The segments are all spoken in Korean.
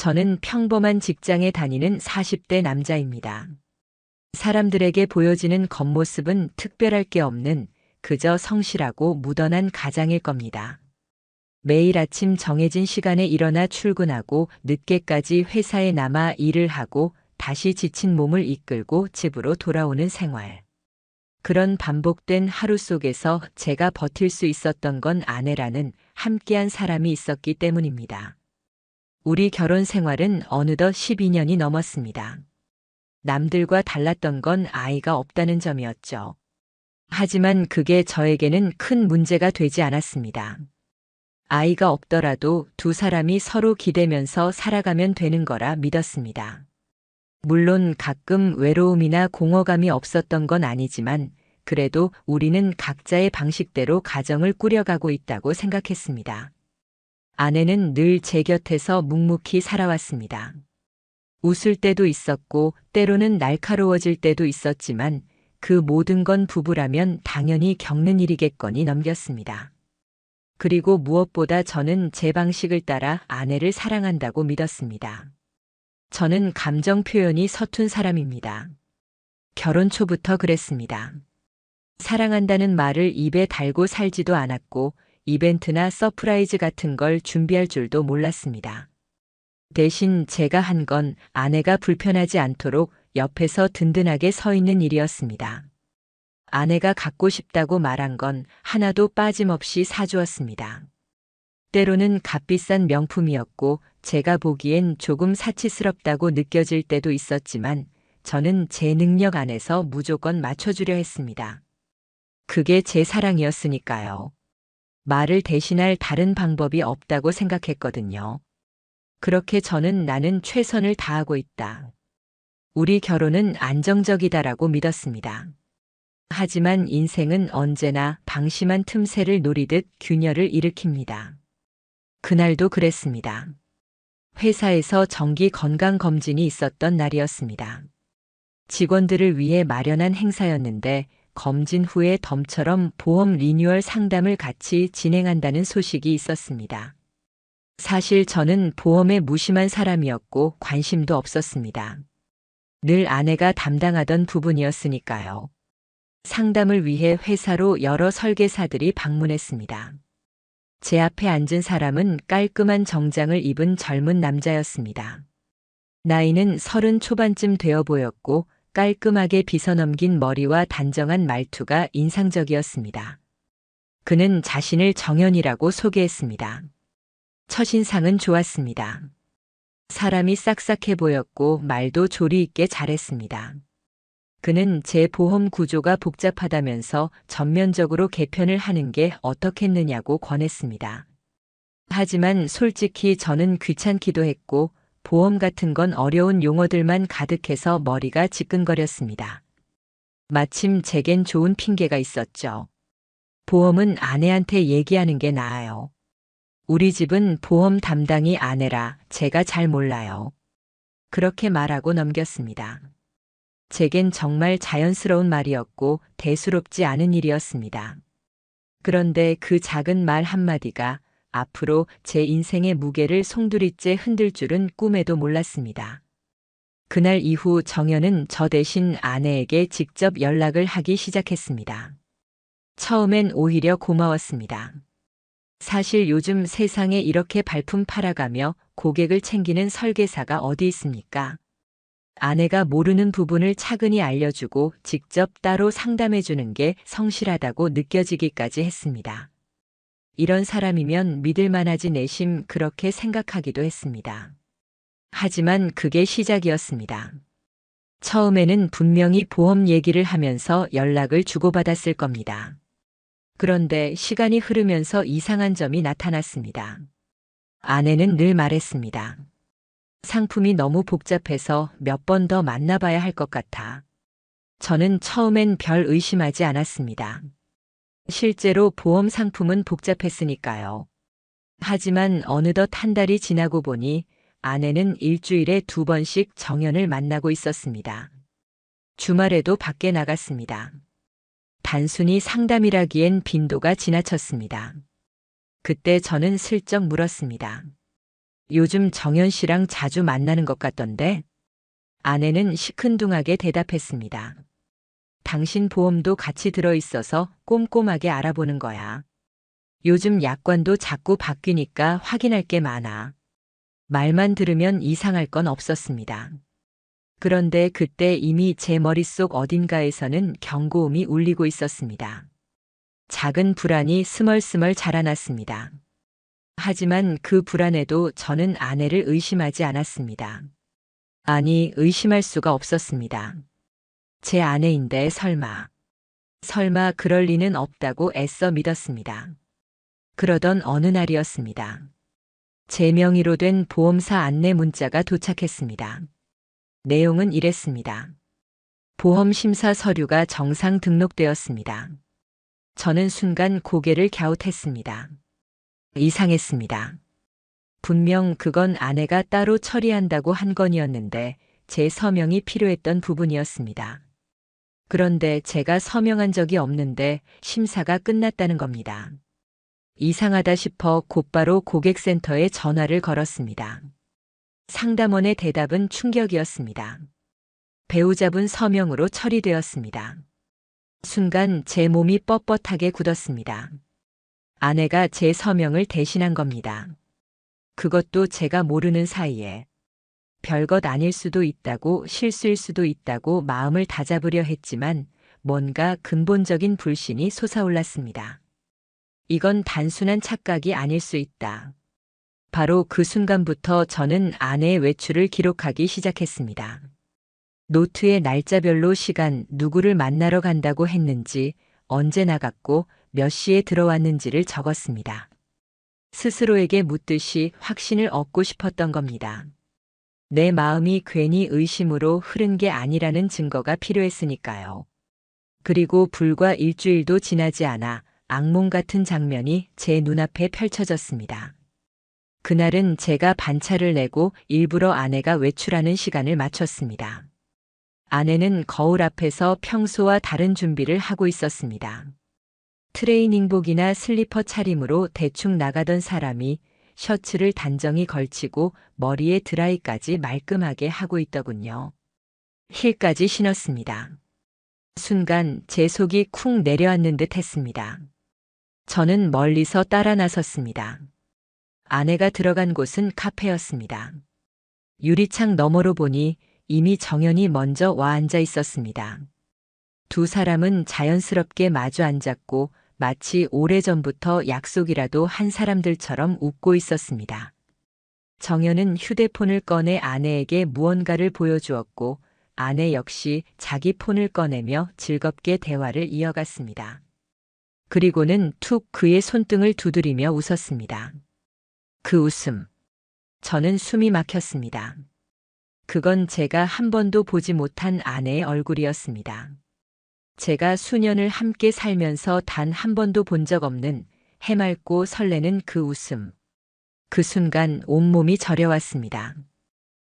저는 평범한 직장에 다니는 40대 남자입니다. 사람들에게 보여지는 겉모습은 특별할 게 없는 그저 성실하고 무던한 가장일 겁니다. 매일 아침 정해진 시간에 일어나 출근하고 늦게까지 회사에 남아 일을 하고 다시 지친 몸을 이끌고 집으로 돌아오는 생활. 그런 반복된 하루 속에서 제가 버틸 수 있었던 건 아내라는 함께한 사람이 있었기 때문입니다. 우리 결혼 생활은 어느덧 12년이 넘었습니다. 남들과 달랐던 건 아이가 없다는 점이었죠. 하지만 그게 저에게는 큰 문제가 되지 않았습니다. 아이가 없더라도 두 사람이 서로 기대면서 살아가면 되는 거라 믿었습니다. 물론 가끔 외로움이나 공허감이 없었던 건 아니지만 그래도 우리는 각자의 방식대로 가정을 꾸려가고 있다고 생각했습니다. 아내는 늘 제 곁에서 묵묵히 살아왔습니다. 웃을 때도 있었고 때로는 날카로워질 때도 있었지만 그 모든 건 부부라면 당연히 겪는 일이겠거니 넘겼습니다. 그리고 무엇보다 저는 제 방식을 따라 아내를 사랑한다고 믿었습니다. 저는 감정 표현이 서툰 사람입니다. 결혼 초부터 그랬습니다. 사랑한다는 말을 입에 달고 살지도 않았고 이벤트나 서프라이즈 같은 걸 준비할 줄도 몰랐습니다. 대신 제가 한 건 아내가 불편하지 않도록 옆에서 든든하게 서 있는 일이었습니다. 아내가 갖고 싶다고 말한 건 하나도 빠짐없이 사주었습니다. 때로는 값비싼 명품이었고 제가 보기엔 조금 사치스럽다고 느껴질 때도 있었지만 저는 제 능력 안에서 무조건 맞춰주려 했습니다. 그게 제 사랑이었으니까요. 말을 대신할 다른 방법이 없다고 생각했거든요. 그렇게 저는 나는 최선을 다하고 있다. 우리 결혼은 안정적이다라고 믿었습니다. 하지만 인생은 언제나 방심한 틈새를 노리듯 균열을 일으킵니다. 그날도 그랬습니다. 회사에서 정기 건강검진이 있었던 날이었습니다. 직원들을 위해 마련한 행사였는데 검진 후에 덤처럼 보험 리뉴얼 상담을 같이 진행한다는 소식이 있었습니다. 사실 저는 보험에 무심한 사람이었고 관심도 없었습니다. 늘 아내가 담당하던 부분이었으니까요. 상담을 위해 회사로 여러 설계사들이 방문했습니다. 제 앞에 앉은 사람은 깔끔한 정장을 입은 젊은 남자였습니다. 나이는 30 초반쯤 되어 보였고 깔끔하게 빗어넘긴 머리와 단정한 말투가 인상적이었습니다. 그는 자신을 정연이라고 소개했습니다. 첫인상은 좋았습니다. 사람이 싹싹해 보였고 말도 조리 있게 잘했습니다. 그는 제 보험 구조가 복잡하다면서 전면적으로 개편을 하는 게 어떻겠느냐고 권했습니다. 하지만 솔직히 저는 귀찮기도 했고 보험 같은 건 어려운 용어들만 가득해서 머리가 지끈거렸습니다. 마침 제겐 좋은 핑계가 있었죠. 보험은 아내한테 얘기하는 게 나아요. 우리 집은 보험 담당이 아내라 제가 잘 몰라요. 그렇게 말하고 넘겼습니다. 제겐 정말 자연스러운 말이었고 대수롭지 않은 일이었습니다. 그런데 그 작은 말 한마디가 앞으로 제 인생의 무게를 송두리째 흔들 줄은 꿈에도 몰랐습니다. 그날 이후 정연은 저 대신 아내에게 직접 연락을 하기 시작했습니다. 처음엔 오히려 고마웠습니다. 사실 요즘 세상에 이렇게 발품 팔아가며 고객을 챙기는 설계사가 어디 있습니까? 아내가 모르는 부분을 차근히 알려주고 직접 따로 상담해주는 게 성실하다고 느껴지기까지 했습니다. 이런 사람이면 믿을만하지 내심 그렇게 생각하기도 했습니다. 하지만 그게 시작이었습니다. 처음에는 분명히 보험 얘기를 하면서 연락을 주고받았을 겁니다. 그런데 시간이 흐르면서 이상한 점이 나타났습니다. 아내는 늘 말했습니다. 상품이 너무 복잡해서 몇 번 더 만나봐야 할 것 같아. 저는 처음엔 별 의심하지 않았습니다. 실제로 보험 상품은 복잡했으니까요. 하지만 어느덧 한 달이 지나고 보니 아내는 일주일에 2번씩 정연을 만나고 있었습니다. 주말에도 밖에 나갔습니다. 단순히 상담이라기엔 빈도가 지나쳤습니다. 그때 저는 슬쩍 물었습니다. 요즘 정연 씨랑 자주 만나는 것 같던데? 아내는 시큰둥하게 대답했습니다. 당신 보험도 같이 들어있어서 꼼꼼하게 알아보는 거야. 요즘 약관도 자꾸 바뀌니까 확인할 게 많아. 말만 들으면 이상할 건 없었습니다. 그런데 그때 이미 제 머릿속 어딘가에서는 경고음이 울리고 있었습니다. 작은 불안이 스멀스멀 자라났습니다. 하지만 그 불안에도 저는 아내를 의심하지 않았습니다. 아니, 의심할 수가 없었습니다. 제 아내인데 설마 그럴 리는 없다고 애써 믿었습니다. 그러던 어느 날이었습니다. 제 명의로 된 보험사 안내 문자가 도착했습니다. 내용은 이랬습니다. 보험 심사 서류가 정상 등록되었습니다. 저는 순간 고개를 갸웃했습니다. 이상했습니다. 분명 그건 아내가 따로 처리한다고 한 건이었는데 제 서명이 필요했던 부분이었습니다. 그런데 제가 서명한 적이 없는데 심사가 끝났다는 겁니다. 이상하다 싶어 곧바로 고객센터에 전화를 걸었습니다. 상담원의 대답은 충격이었습니다. 배우자분 서명으로 처리되었습니다. 순간 제 몸이 뻣뻣하게 굳었습니다. 아내가 제 서명을 대신한 겁니다. 그것도 제가 모르는 사이에. 별것 아닐 수도 있다고, 실수일 수도 있다고 마음을 다잡으려 했지만 뭔가 근본적인 불신이 솟아올랐습니다. 이건 단순한 착각이 아닐 수 있다. 바로 그 순간부터 저는 아내의 외출을 기록하기 시작했습니다. 노트에 날짜별로 시간, 누구를 만나러 간다고 했는지, 언제 나갔고 몇 시에 들어왔는지를 적었습니다. 스스로에게 묻듯이 확신을 얻고 싶었던 겁니다. 내 마음이 괜히 의심으로 흐른 게 아니라는 증거가 필요했으니까요. 그리고 불과 일주일도 지나지 않아 악몽 같은 장면이 제 눈앞에 펼쳐졌습니다. 그날은 제가 반차를 내고 일부러 아내가 외출하는 시간을 맞췄습니다. 아내는 거울 앞에서 평소와 다른 준비를 하고 있었습니다. 트레이닝복이나 슬리퍼 차림으로 대충 나가던 사람이 셔츠를 단정히 걸치고 머리에 드라이까지 말끔하게 하고 있더군요. 힐까지 신었습니다. 순간 제 속이 쿵 내려앉는 듯 했습니다. 저는 멀리서 따라 나섰습니다. 아내가 들어간 곳은 카페였습니다. 유리창 너머로 보니 이미 정연이 먼저 와 앉아 있었습니다. 두 사람은 자연스럽게 마주 앉았고 마치 오래전부터 약속이라도 한 사람들처럼 웃고 있었습니다. 정연은 휴대폰을 꺼내 아내에게 무언가를 보여주었고 아내 역시 자기 폰을 꺼내며 즐겁게 대화를 이어갔습니다. 그리고는 툭 그의 손등을 두드리며 웃었습니다. 그 웃음. 저는 숨이 막혔습니다. 그건 제가 한 번도 보지 못한 아내의 얼굴이었습니다. 제가 수년을 함께 살면서 단 한 번도 본 적 없는 해맑고 설레는 그 웃음. 그 순간 온몸이 저려왔습니다.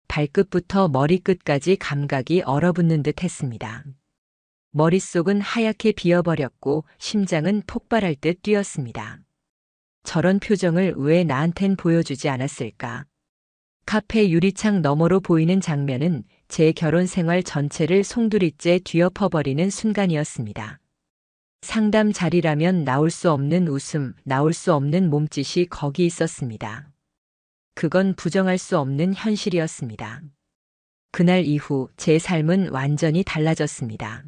발끝부터 머리끝까지 감각이 얼어붙는 듯 했습니다. 머릿속은 하얗게 비어버렸고 심장은 폭발할 듯 뛰었습니다. 저런 표정을 왜 나한텐 보여주지 않았을까? 카페 유리창 너머로 보이는 장면은 제 결혼 생활 전체를 송두리째 뒤엎어버리는 순간이었습니다. 상담 자리라면 나올 수 없는 웃음, 나올 수 없는 몸짓이 거기 있었습니다. 그건 부정할 수 없는 현실이었습니다. 그날 이후 제 삶은 완전히 달라졌습니다.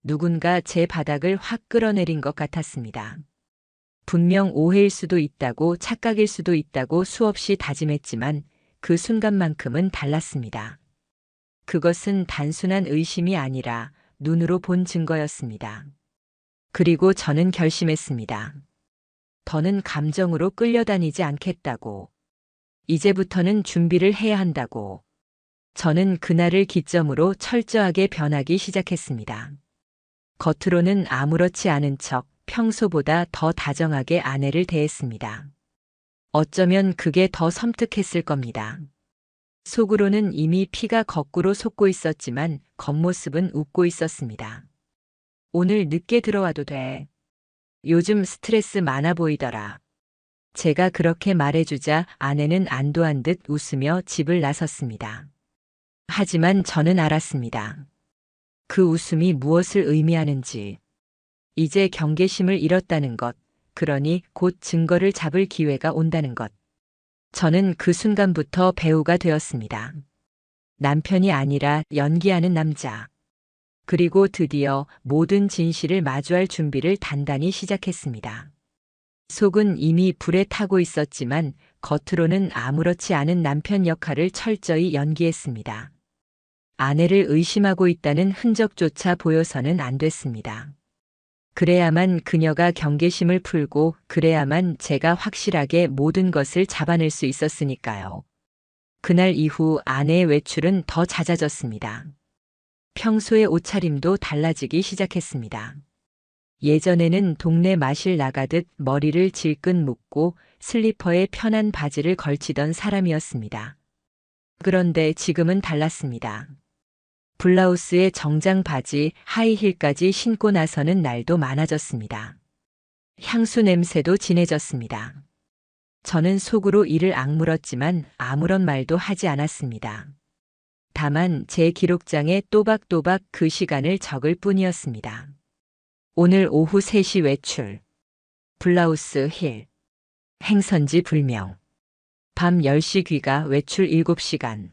누군가 제 바닥을 확 끌어내린 것 같았습니다. 분명 오해일 수도 있다고 착각일 수도 있다고 수없이 다짐했지만 그 순간만큼은 달랐습니다. 그것은 단순한 의심이 아니라 눈으로 본 증거였습니다. 그리고 저는 결심했습니다. 더는 감정으로 끌려다니지 않겠다고. 이제부터는 준비를 해야 한다고. 저는 그날을 기점으로 철저하게 변하기 시작했습니다. 겉으로는 아무렇지 않은 척 평소보다 더 다정하게 아내를 대했습니다. 어쩌면 그게 더 섬뜩했을 겁니다. 속으로는 이미 피가 거꾸로 솟고 있었지만 겉모습은 웃고 있었습니다. 오늘 늦게 들어와도 돼. 요즘 스트레스 많아 보이더라. 제가 그렇게 말해주자 아내는 안도한 듯 웃으며 집을 나섰습니다. 하지만 저는 알았습니다. 그 웃음이 무엇을 의미하는지. 이제 경계심을 잃었다는 것, 그러니 곧 증거를 잡을 기회가 온다는 것. 저는 그 순간부터 배우가 되었습니다. 남편이 아니라 연기하는 남자. 그리고 드디어 모든 진실을 마주할 준비를 단단히 시작했습니다. 속은 이미 불에 타고 있었지만 겉으로는 아무렇지 않은 남편 역할을 철저히 연기했습니다. 아내를 의심하고 있다는 흔적조차 보여서는 안 됐습니다. 그래야만 그녀가 경계심을 풀고 그래야만 제가 확실하게 모든 것을 잡아낼 수 있었으니까요. 그날 이후 아내의 외출은 더 잦아졌습니다. 평소의 옷차림도 달라지기 시작했습니다. 예전에는 동네 마실 나가듯 머리를 질끈 묶고 슬리퍼에 편한 바지를 걸치던 사람이었습니다. 그런데 지금은 달랐습니다. 블라우스에 정장 바지, 하이힐까지 신고 나서는 날도 많아졌습니다. 향수 냄새도 진해졌습니다. 저는 속으로 이를 악물었지만 아무런 말도 하지 않았습니다. 다만 제 기록장에 또박또박 그 시간을 적을 뿐이었습니다. 오늘 오후 3시 외출. 블라우스 힐. 행선지 불명. 밤 10시 귀가 외출 7시간.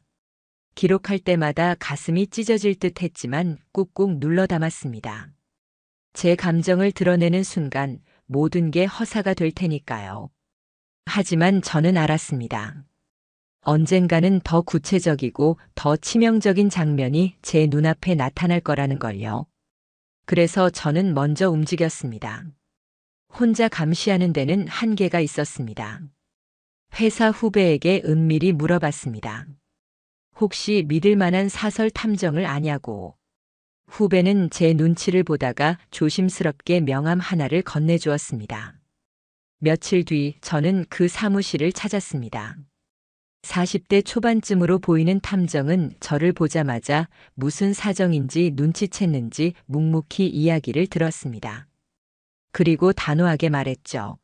기록할 때마다 가슴이 찢어질 듯 했지만 꾹꾹 눌러 담았습니다. 제 감정을 드러내는 순간 모든 게 허사가 될 테니까요. 하지만 저는 알았습니다. 언젠가는 더 구체적이고 더 치명적인 장면이 제 눈앞에 나타날 거라는 걸요. 그래서 저는 먼저 움직였습니다. 혼자 감시하는 데는 한계가 있었습니다. 회사 후배에게 은밀히 물어봤습니다. 혹시 믿을 만한 사설 탐정을 아냐고. 후배는 제 눈치를 보다가 조심스럽게 명함 하나를 건네주었습니다. 며칠 뒤 저는 그 사무실을 찾았습니다. 40대 초반쯤으로 보이는 탐정은 저를 보자마자 무슨 사정인지 눈치챘는지 묵묵히 이야기를 들었습니다. 그리고 단호하게 말했죠.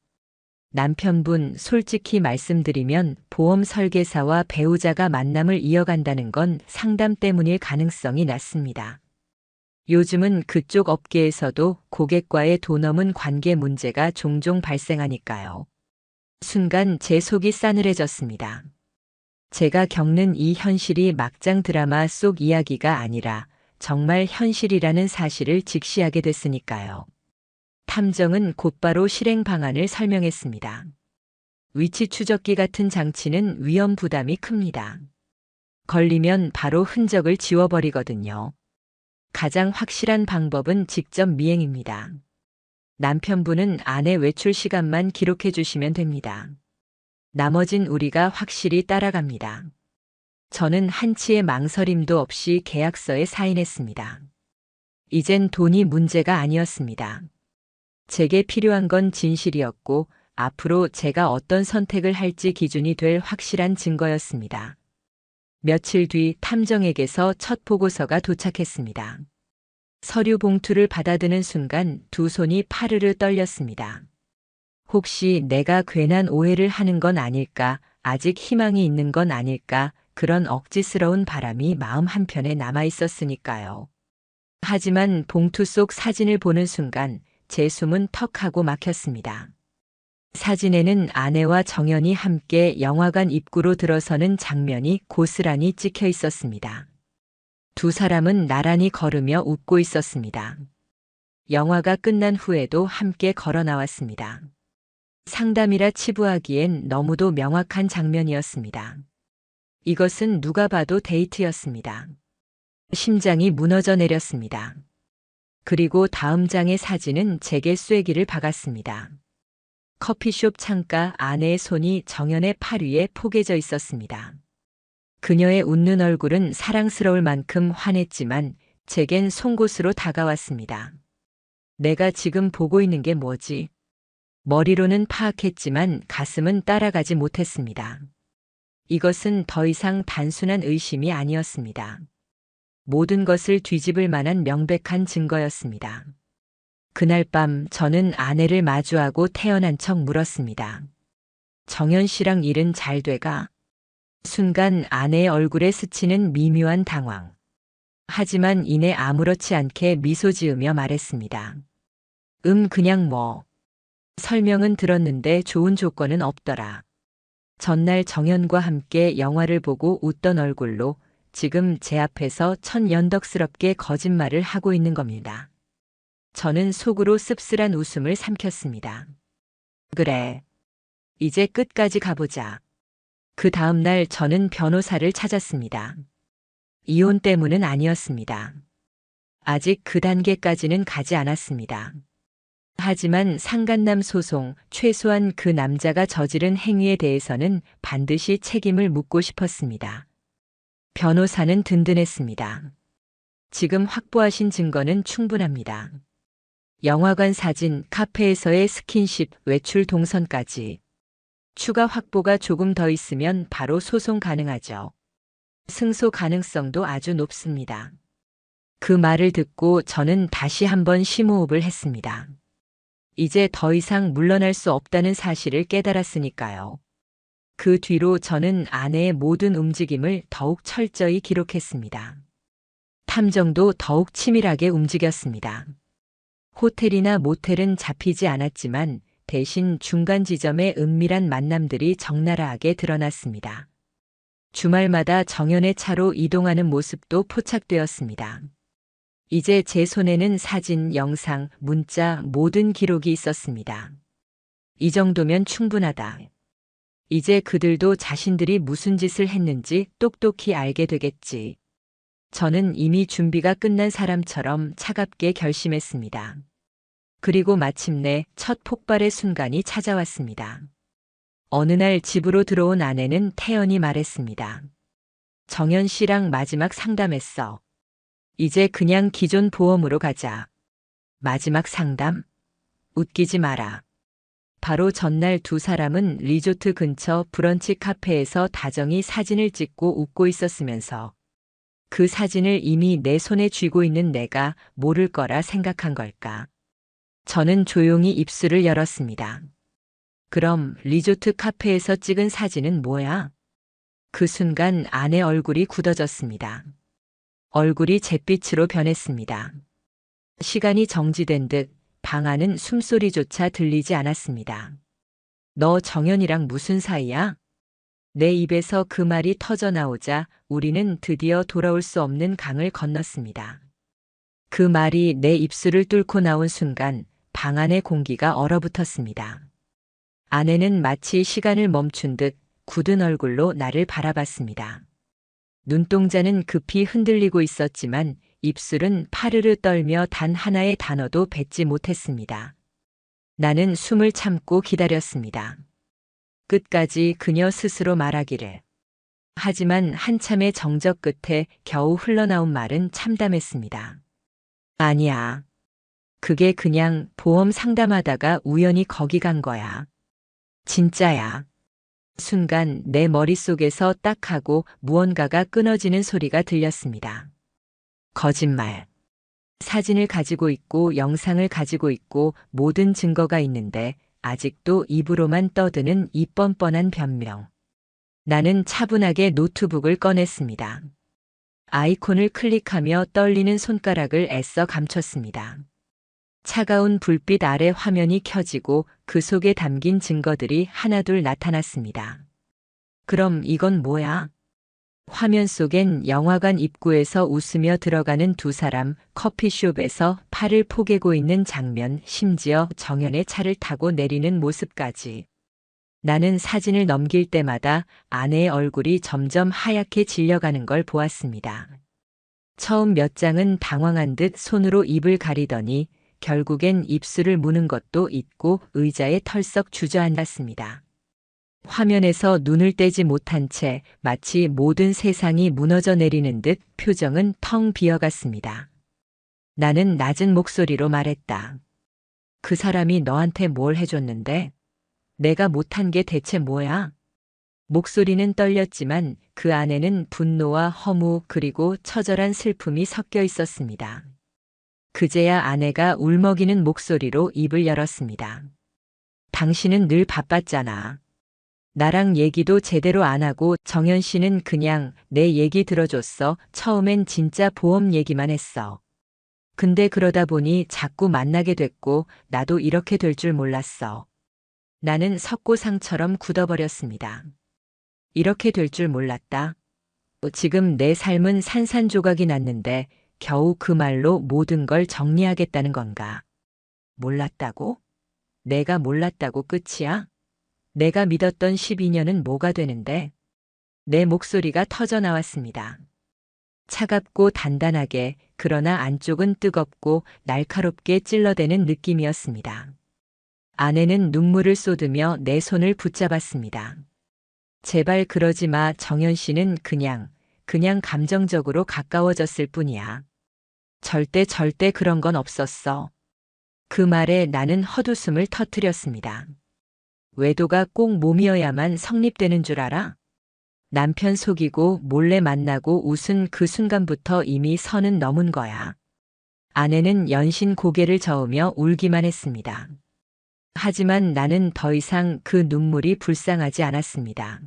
남편분, 솔직히 말씀드리면 보험 설계사와 배우자가 만남을 이어간다는 건 상담 때문일 가능성이 낮습니다. 요즘은 그쪽 업계에서도 고객과의 도 넘은 관계 문제가 종종 발생하니까요. 순간 제 속이 싸늘해졌습니다. 제가 겪는 이 현실이 막장 드라마 속 이야기가 아니라 정말 현실이라는 사실을 직시하게 됐으니까요. 탐정은 곧바로 실행 방안을 설명했습니다. 위치 추적기 같은 장치는 위험 부담이 큽니다. 걸리면 바로 흔적을 지워버리거든요. 가장 확실한 방법은 직접 미행입니다. 남편분은 아내 외출 시간만 기록해 주시면 됩니다. 나머진 우리가 확실히 따라갑니다. 저는 한치의 망설임도 없이 계약서에 사인했습니다. 이젠 돈이 문제가 아니었습니다. 제게 필요한 건 진실이었고 앞으로 제가 어떤 선택을 할지 기준이 될 확실한 증거였습니다. 며칠 뒤 탐정에게서 첫 보고서가 도착했습니다. 서류 봉투를 받아드는 순간 두 손이 파르르 떨렸습니다. 혹시 내가 괜한 오해를 하는 건 아닐까, 아직 희망이 있는 건 아닐까, 그런 억지스러운 바람이 마음 한편에 남아 있었으니까요. 하지만 봉투 속 사진을 보는 순간 제 숨은 턱하고 막혔습니다. 사진에는 아내와 정연이 함께 영화관 입구로 들어서는 장면이 고스란히 찍혀 있었습니다. 두 사람은 나란히 걸으며 웃고 있었습니다. 영화가 끝난 후에도 함께 걸어 나왔습니다. 상담이라 치부하기엔 너무도 명확한 장면이었습니다. 이것은 누가 봐도 데이트였습니다. 심장이 무너져 내렸습니다. 그리고 다음 장의 사진은 제게 쐐기를 박았습니다. 커피숍 창가 아내의 손이 정연의 팔 위에 포개져 있었습니다. 그녀의 웃는 얼굴은 사랑스러울 만큼 환했지만 제겐 송곳으로 다가왔습니다. 내가 지금 보고 있는 게 뭐지? 머리로는 파악했지만 가슴은 따라가지 못했습니다. 이것은 더 이상 단순한 의심이 아니었습니다. 모든 것을 뒤집을 만한 명백한 증거였습니다. 그날 밤 저는 아내를 마주하고 태연한 척 물었습니다. 정연 씨랑 일은 잘 돼가? 순간 아내의 얼굴에 스치는 미묘한 당황. 하지만 이내 아무렇지 않게 미소 지으며 말했습니다. 그냥 뭐. 설명은 들었는데 좋은 조건은 없더라. 전날 정연과 함께 영화를 보고 웃던 얼굴로 지금 제 앞에서 천연덕스럽게 거짓말을 하고 있는 겁니다. 저는 속으로 씁쓸한 웃음을 삼켰습니다. 그래. 이제 끝까지 가보자. 그 다음 날 저는 변호사를 찾았습니다. 이혼 때문은 아니었습니다. 아직 그 단계까지는 가지 않았습니다. 하지만 상간남 소송, 최소한 그 남자가 저지른 행위에 대해서는 반드시 책임을 묻고 싶었습니다. 변호사는 든든했습니다. 지금 확보하신 증거는 충분합니다. 영화관 사진, 카페에서의 스킨십, 외출 동선까지. 추가 확보가 조금 더 있으면 바로 소송 가능하죠. 승소 가능성도 아주 높습니다. 그 말을 듣고 저는 다시 한번 심호흡을 했습니다. 이제 더 이상 물러날 수 없다는 사실을 깨달았으니까요. 그 뒤로 저는 아내의 모든 움직임을 더욱 철저히 기록했습니다. 탐정도 더욱 치밀하게 움직였습니다. 호텔이나 모텔은 잡히지 않았지만 대신 중간 지점의 은밀한 만남들이 적나라하게 드러났습니다. 주말마다 정연의 차로 이동하는 모습도 포착되었습니다. 이제 제 손에는 사진, 영상, 문자 모든 기록이 있었습니다. 이 정도면 충분하다. 이제 그들도 자신들이 무슨 짓을 했는지 똑똑히 알게 되겠지. 저는 이미 준비가 끝난 사람처럼 차갑게 결심했습니다. 그리고 마침내 첫 폭발의 순간이 찾아왔습니다. 어느 날 집으로 들어온 아내는 태연히 말했습니다. 정연 씨랑 마지막 상담했어. 이제 그냥 기존 보험으로 가자. 마지막 상담? 웃기지 마라. 바로 전날 두 사람은 리조트 근처 브런치 카페에서 다정히 사진을 찍고 웃고 있었으면서 그 사진을 이미 내 손에 쥐고 있는 내가 모를 거라 생각한 걸까. 저는 조용히 입술을 열었습니다. 그럼 리조트 카페에서 찍은 사진은 뭐야? 그 순간 아내 얼굴이 굳어졌습니다. 얼굴이 잿빛으로 변했습니다. 시간이 정지된 듯 방 안은 숨소리조차 들리지 않았습니다. 너 정연이랑 무슨 사이야? 내 입에서 그 말이 터져나오자 우리는 드디어 돌아올 수 없는 강을 건넜습니다. 그 말이 내 입술을 뚫고 나온 순간 방 안의 공기가 얼어붙었습니다. 아내는 마치 시간을 멈춘 듯 굳은 얼굴로 나를 바라봤습니다. 눈동자는 급히 흔들리고 있었지만 입술은 파르르 떨며 단 하나의 단어도 뱉지 못했습니다. 나는 숨을 참고 기다렸습니다. 끝까지 그녀 스스로 말하기를. 하지만 한참의 정적 끝에 겨우 흘러나온 말은 참담했습니다. 아니야. 그게 그냥 보험 상담하다가 우연히 거기 간 거야. 진짜야. 순간 내 머릿속에서 딱 하고 무언가가 끊어지는 소리가 들렸습니다. 거짓말. 사진을 가지고 있고 영상을 가지고 있고 모든 증거가 있는데 아직도 입으로만 떠드는 이 뻔뻔한 변명. 나는 차분하게 노트북을 꺼냈습니다. 아이콘을 클릭하며 떨리는 손가락을 애써 감췄습니다. 차가운 불빛 아래 화면이 켜지고 그 속에 담긴 증거들이 하나둘 나타났습니다. 그럼 이건 뭐야? 화면 속엔 영화관 입구에서 웃으며 들어가는 두 사람, 커피숍에서 팔을 포개고 있는 장면, 심지어 정연의 차를 타고 내리는 모습까지. 나는 사진을 넘길 때마다 아내의 얼굴이 점점 하얗게 질려가는 걸 보았습니다. 처음 몇 장은 당황한 듯 손으로 입을 가리더니 결국엔 입술을 무는 것도 잊고 의자에 털썩 주저앉았습니다. 화면에서 눈을 떼지 못한 채 마치 모든 세상이 무너져 내리는 듯 표정은 텅 비어갔습니다. 나는 낮은 목소리로 말했다. 그 사람이 너한테 뭘 해줬는데? 내가 못한 게 대체 뭐야? 목소리는 떨렸지만 그 안에는 분노와 허무 그리고 처절한 슬픔이 섞여 있었습니다. 그제야 아내가 울먹이는 목소리로 입을 열었습니다. 당신은 늘 바빴잖아. 나랑 얘기도 제대로 안 하고 정연 씨는 그냥 내 얘기 들어줬어. 처음엔 진짜 보험 얘기만 했어. 근데 그러다 보니 자꾸 만나게 됐고 나도 이렇게 될 줄 몰랐어. 나는 석고상처럼 굳어버렸습니다. 이렇게 될 줄 몰랐다. 지금 내 삶은 산산조각이 났는데 겨우 그 말로 모든 걸 정리하겠다는 건가? 몰랐다고? 내가 몰랐다고 끝이야? 내가 믿었던 12년은 뭐가 되는데? 내 목소리가 터져 나왔습니다. 차갑고 단단하게, 그러나 안쪽은 뜨겁고 날카롭게 찔러대는 느낌이었습니다. 아내는 눈물을 쏟으며 내 손을 붙잡았습니다. 제발 그러지 마. 정연 씨는 그냥 감정적으로 가까워졌을 뿐이야. 절대 그런 건 없었어. 그 말에 나는 헛웃음을 터뜨렸습니다. 외도가 꼭 몸이어야만 성립되는 줄 알아? 남편 속이고 몰래 만나고 웃은 그 순간부터 이미 선은 넘은 거야. 아내는 연신 고개를 저으며 울기만 했습니다. 하지만 나는 더 이상 그 눈물이 불쌍하지 않았습니다.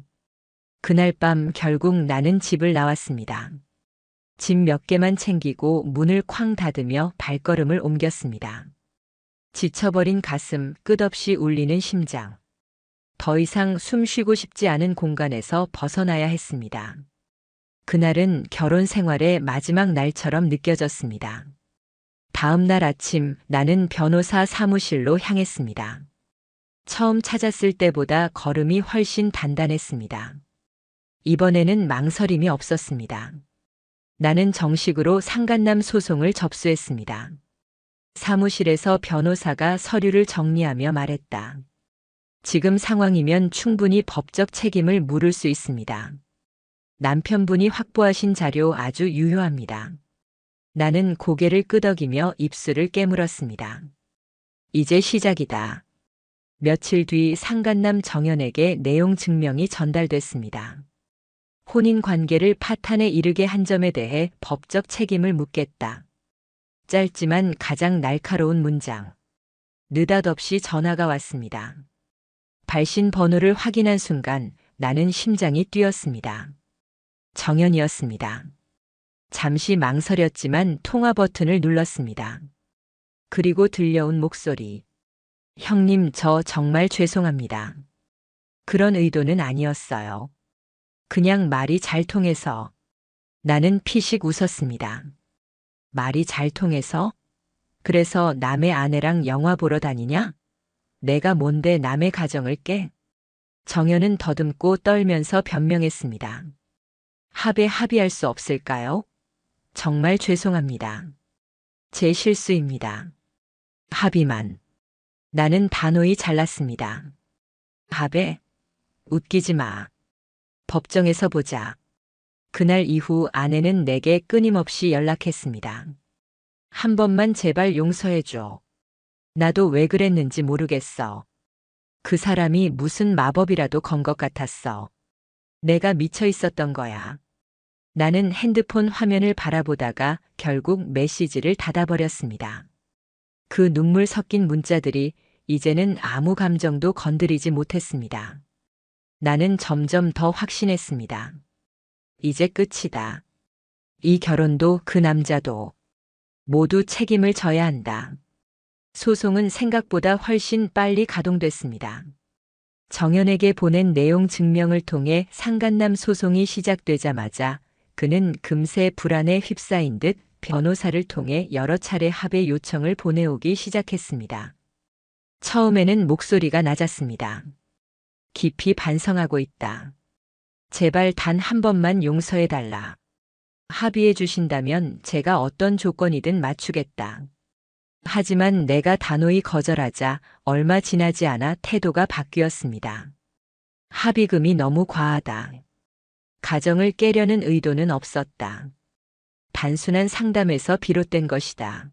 그날 밤 결국 나는 집을 나왔습니다. 집 몇 개만 챙기고 문을 쾅 닫으며 발걸음을 옮겼습니다. 지쳐버린 가슴, 끝없이 울리는 심장. 더 이상 숨 쉬고 싶지 않은 공간에서 벗어나야 했습니다. 그날은 결혼 생활의 마지막 날처럼 느껴졌습니다. 다음 날 아침 나는 변호사 사무실로 향했습니다. 처음 찾았을 때보다 걸음이 훨씬 단단했습니다. 이번에는 망설임이 없었습니다. 나는 정식으로 상간남 소송을 접수했습니다. 사무실에서 변호사가 서류를 정리하며 말했다. 지금 상황이면 충분히 법적 책임을 물을 수 있습니다. 남편분이 확보하신 자료 아주 유효합니다. 나는 고개를 끄덕이며 입술을 깨물었습니다. 이제 시작이다. 며칠 뒤 상간남 정연에게 내용 증명이 전달됐습니다. 혼인 관계를 파탄에 이르게 한 점에 대해 법적 책임을 묻겠다. 짧지만 가장 날카로운 문장. 느닷없이 전화가 왔습니다. 발신 번호를 확인한 순간 나는 심장이 뛰었습니다. 정연이었습니다. 잠시 망설였지만 통화 버튼을 눌렀습니다. 그리고 들려온 목소리. 형님, 저 정말 죄송합니다. 그런 의도는 아니었어요. 그냥 말이 잘 통해서. 나는 피식 웃었습니다. 말이 잘 통해서? 그래서 남의 아내랑 영화 보러 다니냐? 내가 뭔데 남의 가정을 깨? 정연은 더듬고 떨면서 변명했습니다. 합의할 수 없을까요? 정말 죄송합니다. 제 실수입니다. 합의만. 나는 단호히 잘랐습니다. 합의? 웃기지 마. 법정에서 보자. 그날 이후 아내는 내게 끊임없이 연락했습니다. 한 번만 제발 용서해줘. 나도 왜 그랬는지 모르겠어. 그 사람이 무슨 마법이라도 건 것 같았어. 내가 미쳐 있었던 거야. 나는 핸드폰 화면을 바라보다가 결국 메시지를 닫아버렸습니다. 그 눈물 섞인 문자들이 이제는 아무 감정도 건드리지 못했습니다. 나는 점점 더 확신했습니다. 이제 끝이다. 이 결혼도 그 남자도 모두 책임을 져야 한다. 소송은 생각보다 훨씬 빨리 가동됐습니다. 정연에게 보낸 내용 증명을 통해 상간남 소송이 시작되자마자 그는 금세 불안에 휩싸인 듯 변호사를 통해 여러 차례 합의 요청을 보내오기 시작했습니다. 처음에는 목소리가 낮았습니다. 깊이 반성하고 있다. 제발 단 한 번만 용서해달라. 합의해 주신다면 제가 어떤 조건이든 맞추겠다. 하지만 내가 단호히 거절하자 얼마 지나지 않아 태도가 바뀌었습니다. 합의금이 너무 과하다. 가정을 깨려는 의도는 없었다. 단순한 상담에서 비롯된 것이다.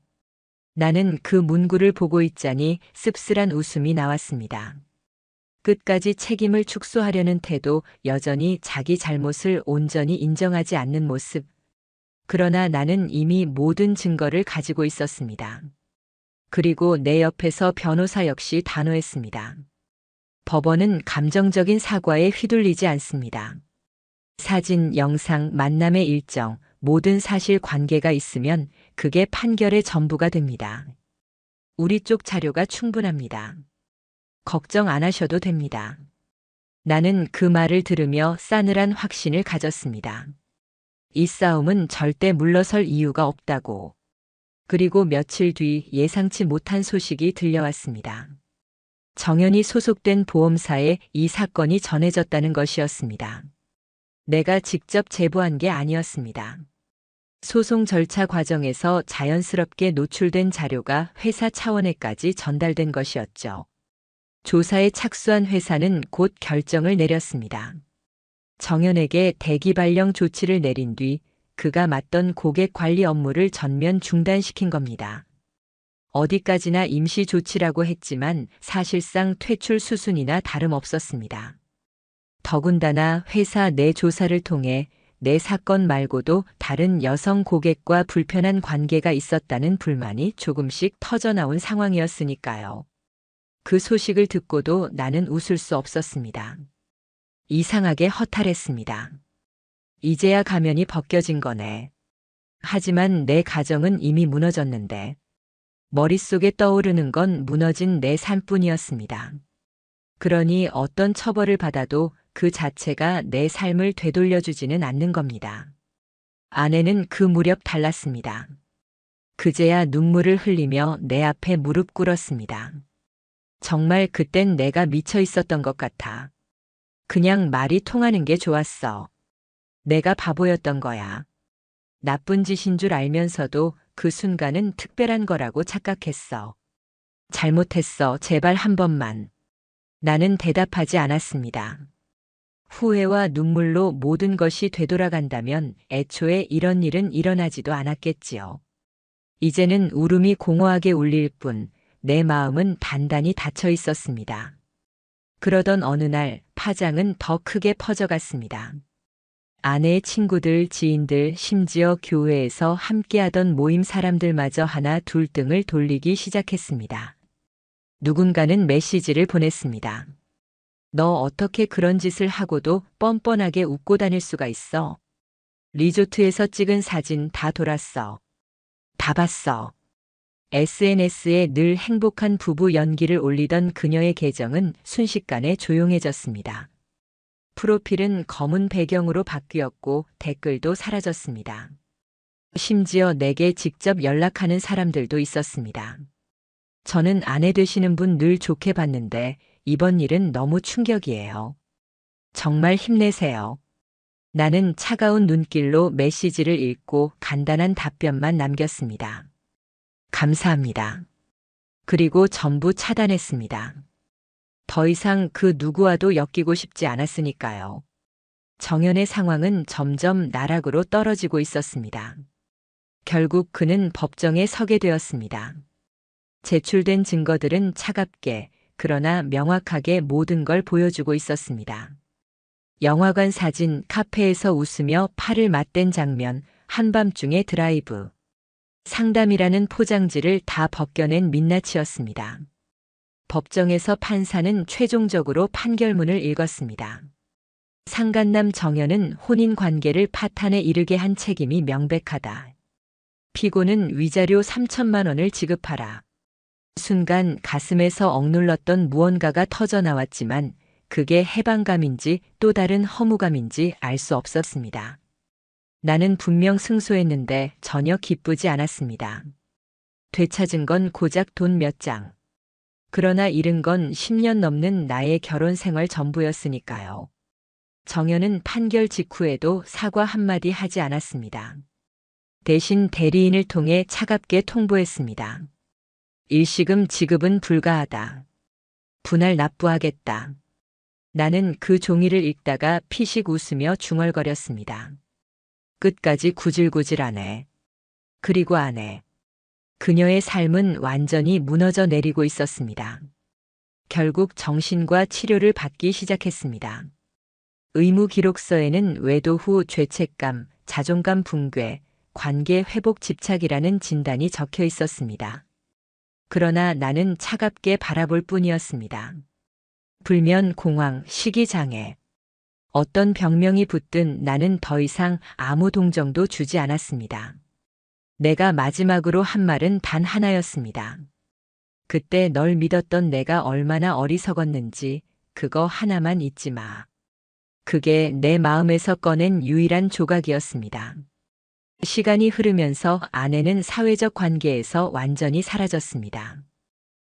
나는 그 문구를 보고 있자니 씁쓸한 웃음이 나왔습니다. 끝까지 책임을 축소하려는 태도, 여전히 자기 잘못을 온전히 인정하지 않는 모습. 그러나 나는 이미 모든 증거를 가지고 있었습니다. 그리고 내 옆에서 변호사 역시 단호했습니다. 법원은 감정적인 사과에 휘둘리지 않습니다. 사진, 영상, 만남의 일정, 모든 사실 관계가 있으면 그게 판결의 전부가 됩니다. 우리 쪽 자료가 충분합니다. 걱정 안 하셔도 됩니다. 나는 그 말을 들으며 싸늘한 확신을 가졌습니다. 이 싸움은 절대 물러설 이유가 없다고. 그리고 며칠 뒤 예상치 못한 소식이 들려왔습니다. 정연이 소속된 보험사에 이 사건이 전해졌다는 것이었습니다. 내가 직접 제보한 게 아니었습니다. 소송 절차 과정에서 자연스럽게 노출된 자료가 회사 차원에까지 전달된 것이었죠. 조사에 착수한 회사는 곧 결정을 내렸습니다. 정연에게 대기 발령 조치를 내린 뒤 그가 맡던 고객 관리 업무를 전면 중단시킨 겁니다. 어디까지나 임시 조치라고 했지만 사실상 퇴출 수순이나 다름없었습니다. 더군다나 회사 내 조사를 통해 내 사건 말고도 다른 여성 고객과 불편한 관계가 있었다는 불만이 조금씩 터져나온 상황이었으니까요. 그 소식을 듣고도 나는 웃을 수 없었습니다. 이상하게 허탈했습니다. 이제야 가면이 벗겨진 거네. 하지만 내 가정은 이미 무너졌는데 머릿속에 떠오르는 건 무너진 내 삶뿐이었습니다. 그러니 어떤 처벌을 받아도 그 자체가 내 삶을 되돌려주지는 않는 겁니다. 아내는 그 무렵 달랐습니다. 그제야 눈물을 흘리며 내 앞에 무릎 꿇었습니다. 정말 그땐 내가 미쳐 있었던 것 같아. 그냥 말이 통하는 게 좋았어. 내가 바보였던 거야. 나쁜 짓인 줄 알면서도 그 순간은 특별한 거라고 착각했어. 잘못했어. 제발 한 번만. 나는 대답하지 않았습니다. 후회와 눈물로 모든 것이 되돌아간다면 애초에 이런 일은 일어나지도 않았겠지요. 이제는 울음이 공허하게 울릴 뿐 내 마음은 단단히 닫혀 있었습니다. 그러던 어느 날 파장은 더 크게 퍼져갔습니다. 아내의 친구들, 지인들, 심지어 교회에서 함께하던 모임 사람들마저 하나 둘 등을 돌리기 시작했습니다. 누군가는 메시지를 보냈습니다. 너 어떻게 그런 짓을 하고도 뻔뻔하게 웃고 다닐 수가 있어? 리조트에서 찍은 사진 다 돌았어. 다 봤어. SNS에 늘 행복한 부부 연기를 올리던 그녀의 계정은 순식간에 조용해졌습니다. 프로필은 검은 배경으로 바뀌었고 댓글도 사라졌습니다. 심지어 내게 직접 연락하는 사람들도 있었습니다. 저는 아내 되시는 분 늘 좋게 봤는데 이번 일은 너무 충격이에요. 정말 힘내세요. 나는 차가운 눈길로 메시지를 읽고 간단한 답변만 남겼습니다. 감사합니다. 그리고 전부 차단했습니다. 더 이상 그 누구와도 엮이고 싶지 않았으니까요. 정연의 상황은 점점 나락으로 떨어지고 있었습니다. 결국 그는 법정에 서게 되었습니다. 제출된 증거들은 차갑게 그러나 명확하게 모든 걸 보여주고 있었습니다. 영화관 사진, 카페에서 웃으며 팔을 맞댄 장면, 한밤중의 드라이브. 상담이라는 포장지를 다 벗겨낸 민낯이었습니다. 법정에서 판사는 최종적으로 판결문을 읽었습니다. 상간남 정연은 혼인 관계를 파탄에 이르게 한 책임이 명백하다. 피고는 위자료 3천만 원을 지급하라. 순간 가슴에서 억눌렀던 무언가가 터져나왔지만 그게 해방감인지 또 다른 허무감인지 알 수 없었습니다. 나는 분명 승소했는데 전혀 기쁘지 않았습니다. 되찾은 건 고작 돈 몇 장. 그러나 잃은 건 10년 넘는 나의 결혼 생활 전부였으니까요. 정연은 판결 직후에도 사과 한마디 하지 않았습니다. 대신 대리인을 통해 차갑게 통보했습니다. 일시금 지급은 불가하다. 분할 납부하겠다. 나는 그 종이를 읽다가 피식 웃으며 중얼거렸습니다. 끝까지 구질구질하네. 그리고 아내. 그녀의 삶은 완전히 무너져 내리고 있었습니다. 결국 정신과 치료를 받기 시작했습니다. 의무 기록서에는 외도 후 죄책감, 자존감 붕괴, 관계 회복 집착이라는 진단이 적혀 있었습니다. 그러나 나는 차갑게 바라볼 뿐이었습니다. 불면, 공황, 식이장애. 어떤 병명이 붙든 나는 더 이상 아무 동정도 주지 않았습니다. 내가 마지막으로 한 말은 단 하나였습니다. 그때 널 믿었던 내가 얼마나 어리석었는지 그거 하나만 잊지 마. 그게 내 마음에서 꺼낸 유일한 조각이었습니다. 시간이 흐르면서 아내는 사회적 관계에서 완전히 사라졌습니다.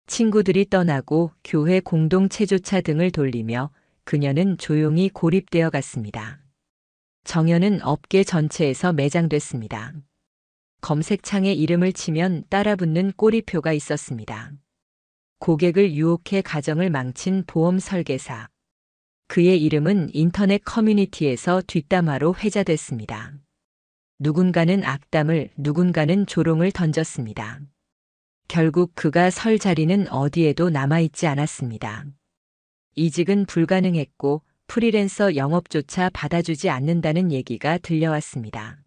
친구들이 떠나고 교회 공동체조차 등을 돌리며 그녀는 조용히 고립되어 갔습니다. 정연은 업계 전체에서 매장됐습니다. 검색창에 이름을 치면 따라붙는 꼬리표가 있었습니다. 고객을 유혹해 가정을 망친 보험 설계사. 그의 이름은 인터넷 커뮤니티에서 뒷담화로 회자됐습니다. 누군가는 악담을, 누군가는 조롱을 던졌습니다. 결국 그가 설 자리는 어디에도 남아있지 않았습니다. 이직은 불가능했고 프리랜서 영업조차 받아주지 않는다는 얘기가 들려왔습니다.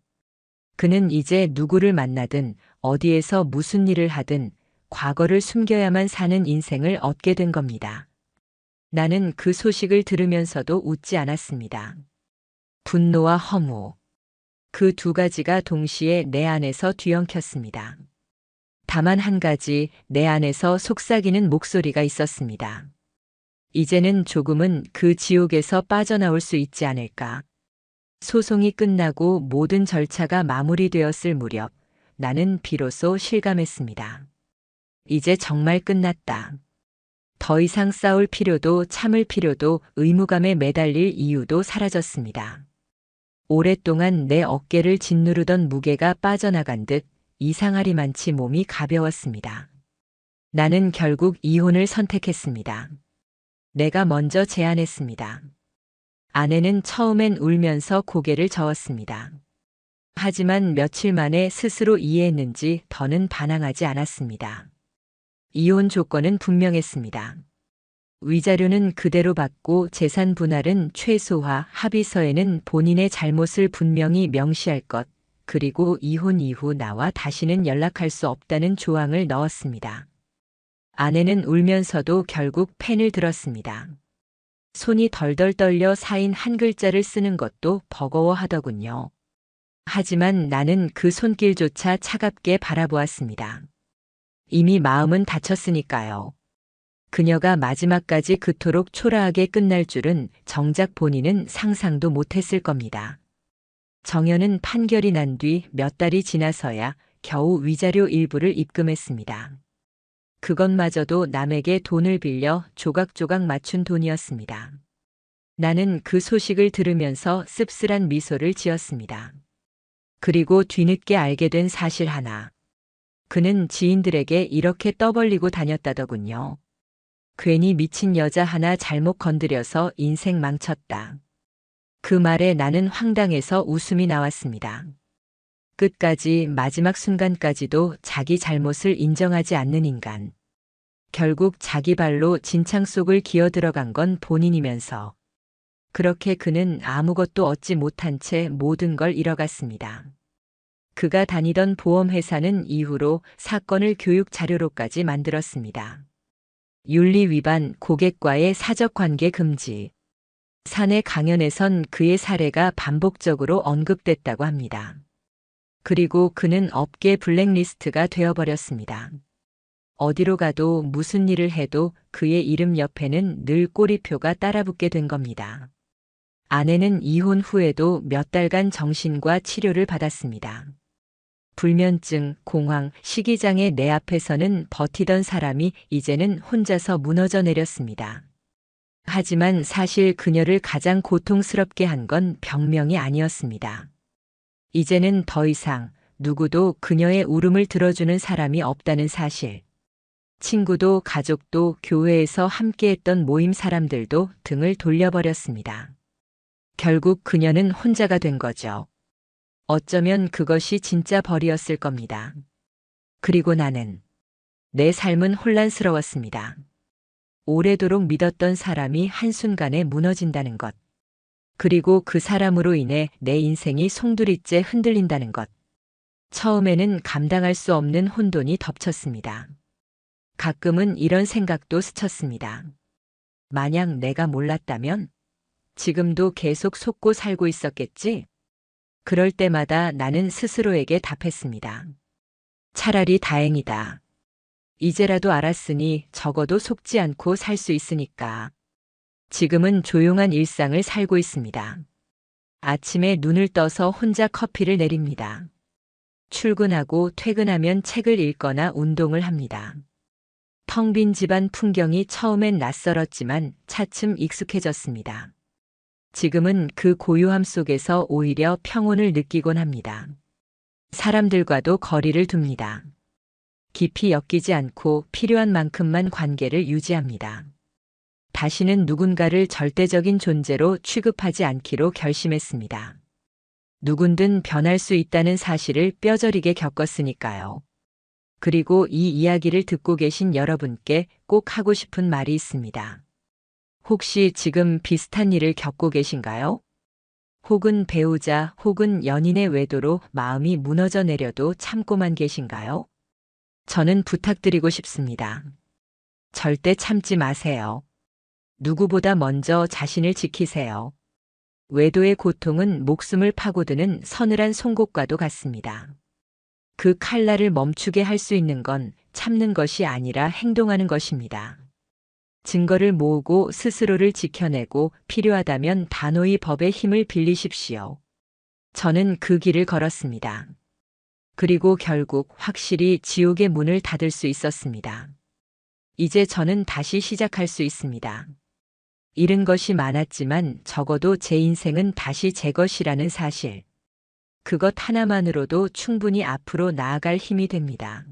그는 이제 누구를 만나든 어디에서 무슨 일을 하든 과거를 숨겨야만 사는 인생을 얻게 된 겁니다. 나는 그 소식을 들으면서도 웃지 않았습니다. 분노와 허무. 그 두 가지가 동시에 내 안에서 뒤엉켰습니다. 다만 한 가지, 내 안에서 속삭이는 목소리가 있었습니다. 이제는 조금은 그 지옥에서 빠져나올 수 있지 않을까. 소송이 끝나고 모든 절차가 마무리되었을 무렵 나는 비로소 실감했습니다. 이제 정말 끝났다. 더 이상 싸울 필요도 참을 필요도 의무감에 매달릴 이유도 사라졌습니다. 오랫동안 내 어깨를 짓누르던 무게가 빠져나간 듯 이상하리만치 몸이 가벼웠습니다. 나는 결국 이혼을 선택했습니다. 내가 먼저 제안했습니다. 아내는 처음엔 울면서 고개를 저었습니다. 하지만 며칠 만에 스스로 이해했는지 더는 반항하지 않았습니다. 이혼 조건은 분명했습니다. 위자료는 그대로 받고 재산 분할은 최소화, 합의서에는 본인의 잘못을 분명히 명시할 것, 그리고 이혼 이후 나와 다시는 연락할 수 없다는 조항을 넣었습니다. 아내는 울면서도 결국 펜을 들었습니다. 손이 덜덜 떨려 쌓인 한 글자를 쓰는 것도 버거워하더군요. 하지만 나는 그 손길조차 차갑게 바라보았습니다. 이미 마음은 다쳤으니까요. 그녀가 마지막까지 그토록 초라하게 끝날 줄은 정작 본인은 상상도 못했을 겁니다. 정연은 판결이 난 뒤 몇 달이 지나서야 겨우 위자료 일부를 입금했습니다. 그것마저도 남에게 돈을 빌려 조각조각 맞춘 돈이었습니다. 나는 그 소식을 들으면서 씁쓸한 미소를 지었습니다. 그리고 뒤늦게 알게 된 사실 하나. 그는 지인들에게 이렇게 떠벌리고 다녔다더군요. 괜히 미친 여자 하나 잘못 건드려서 인생 망쳤다. 그 말에 나는 황당해서 웃음이 나왔습니다. 끝까지 마지막 순간까지도 자기 잘못을 인정하지 않는 인간. 결국 자기 발로 진창 속을 기어 들어간 건 본인이면서. 그렇게 그는 아무것도 얻지 못한 채 모든 걸 잃어갔습니다. 그가 다니던 보험회사는 이후로 사건을 교육 자료로까지 만들었습니다. 윤리 위반, 고객과의 사적관계 금지. 사내 강연에선 그의 사례가 반복적으로 언급됐다고 합니다. 그리고 그는 업계 블랙리스트가 되어버렸습니다. 어디로 가도 무슨 일을 해도 그의 이름 옆에는 늘 꼬리표가 따라붙게 된 겁니다. 아내는 이혼 후에도 몇 달간 정신과 치료를 받았습니다. 불면증, 공황, 식이장애 내 앞에서는 버티던 사람이 이제는 혼자서 무너져 내렸습니다. 하지만 사실 그녀를 가장 고통스럽게 한 건 병명이 아니었습니다. 이제는 더 이상 누구도 그녀의 울음을 들어주는 사람이 없다는 사실. 친구도 가족도 교회에서 함께했던 모임 사람들도 등을 돌려버렸습니다. 결국 그녀는 혼자가 된 거죠. 어쩌면 그것이 진짜 벌이었을 겁니다. 그리고 나는 내 삶은 혼란스러웠습니다. 오래도록 믿었던 사람이 한순간에 무너진다는 것. 그리고 그 사람으로 인해 내 인생이 송두리째 흔들린다는 것. 처음에는 감당할 수 없는 혼돈이 덮쳤습니다. 가끔은 이런 생각도 스쳤습니다. 만약 내가 몰랐다면 지금도 계속 속고 살고 있었겠지? 그럴 때마다 나는 스스로에게 답했습니다. 차라리 다행이다. 이제라도 알았으니 적어도 속지 않고 살 수 있으니까. 지금은 조용한 일상을 살고 있습니다. 아침에 눈을 떠서 혼자 커피를 내립니다. 출근하고 퇴근하면 책을 읽거나 운동을 합니다. 텅 빈 집안 풍경이 처음엔 낯설었지만 차츰 익숙해졌습니다. 지금은 그 고요함 속에서 오히려 평온을 느끼곤 합니다. 사람들과도 거리를 둡니다. 깊이 엮이지 않고 필요한 만큼만 관계를 유지합니다. 다시는 누군가를 절대적인 존재로 취급하지 않기로 결심했습니다. 누군든 변할 수 있다는 사실을 뼈저리게 겪었으니까요. 그리고 이 이야기를 듣고 계신 여러분께 꼭 하고 싶은 말이 있습니다. 혹시 지금 비슷한 일을 겪고 계신가요? 혹은 배우자 혹은 연인의 외도로 마음이 무너져 내려도 참고만 계신가요? 저는 부탁드리고 싶습니다. 절대 참지 마세요. 누구보다 먼저 자신을 지키세요. 외도의 고통은 목숨을 파고드는 서늘한 송곳과도 같습니다. 그 칼날을 멈추게 할 수 있는 건 참는 것이 아니라 행동하는 것입니다. 증거를 모으고 스스로를 지켜내고 필요하다면 단호히 법의 힘을 빌리십시오. 저는 그 길을 걸었습니다. 그리고 결국 확실히 지옥의 문을 닫을 수 있었습니다. 이제 저는 다시 시작할 수 있습니다. 잃은 것이 많았지만 적어도 제 인생은 다시 제 것이라는 사실. 그것 하나만으로도 충분히 앞으로 나아갈 힘이 됩니다.